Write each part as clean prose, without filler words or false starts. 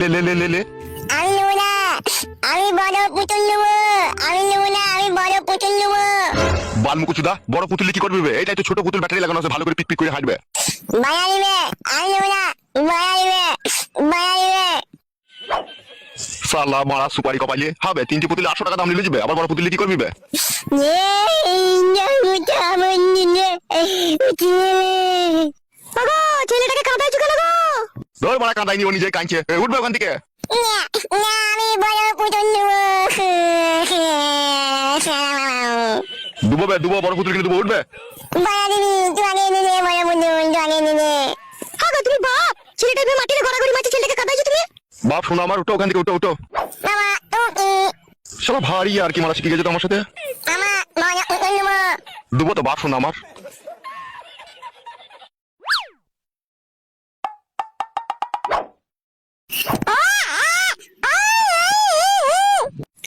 লে লে লে লে লে। আমি নেবো না, আমি বড় পুতুল নেবো। আমি নেবো না, আমি বড় পুতুল নেবো। বালমুকুচুদা, বড় পুতুল কি করবি বে? এইটাই তো ছোট পুতুল, ব্যাটারি লাগানো আছে, ভালো করে পিক পিক করে হাঁটবে। বায়া নিবে, আমি নেবো না, বায়া নিবে, বায়া নিবে। সালা মারা সুপারি কপাইলে হবে। 3টি পুতুল 800 টাকা দাম নিলে যাবে, আবার বড় পুতুল কি করবি বে? ছেলেটাকে কাঁদাইছো কেন গো? ধর মারা কাঁদাইনি, ও নিজে কাঁদছে। উঠবে ওখান থেকে। আমি বড় পুতুল নেবো। দুবো বে, দুবো, বড় পুতুল কিনে দুবো, উঠবে। বায়া দিবি, তুই আগে নিলে বড় পুতুল, তুই আগে নিলে। হ্যাঁ গো, তুমি বাপ ছেলেটা মাটিতে গড়াগড়ি মারছে, ছেলেটাকে কাঁদাইছো তুমি? বাপ শোনো আমার, উঠো ওখান থেকে, উঠো উঠো। বাবা তুমি শালা ভারী আর কি মারা শিখে গেছে তো আমার সাথে। আমার বড় পুতুল নেবো। দুবো তো, বাপ শোনো আমার।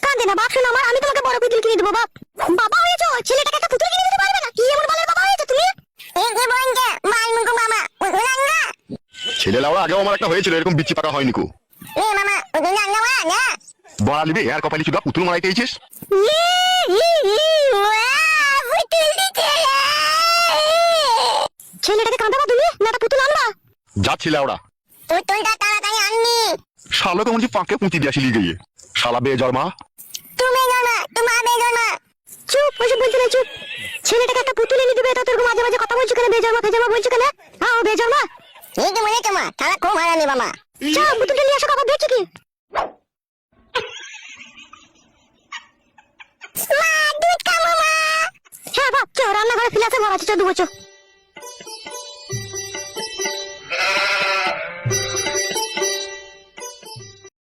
কাঁদে না বাপ, শোনো আমার, আমি তোমাকে বড় পুতুল কিনে দেবো বাপ। বাবা হয়েছো, ছেলেটাকে একটা পুতুল কিনে দিতে পারবে না? কি এমন বালের বাবা হয়েছো তুমি? এই কি বলছে মালমুখো মামা, পুতুল আনবা? ছেলে লাউড়া, আগেও আমার একটা হয়েছিল এরকম, বিচ্ছি পাকা হয়নি কো। এ মামা, পুতুল আনবা না? বড়া লিবি আর কপালি চুদা, পুতুল মারাইতে এইছিস। পুতুল দিতে। ছেলেটাকে কাঁদাবা তুমি না একটা পুতুল আনবা? যাচ্ছি লাউড়া। পুতুলটা তাড়াতাড়ি আনবি। শালো কেমন যে পাকে পুঁতি দিয়ে আসি গিয়ে। শালা বে জন্মা। তুমি জন্মা, তোমার বেজন্মা। চুপ, ওইসব বলতে না, চুপ। ছেলেটাকে একটা পুতুল এনে দিবে, তা তোর মাঝে মাঝে কথা বলছো কেন? বেজন্মা বেজন্মা বলছো কেন? হ্যাঁ, ও বেজন্মা। এই তো মনে তোমার তারা খুব হারামি মামা। চল পুতুলটা নিয়ে আসো, কথা দেখছি কি। মা, দুধ খাবো মা। হ্যাঁ বাপ, চো রান্নাঘরে ফিলাসে ভরা আছে, চো দুবো চো।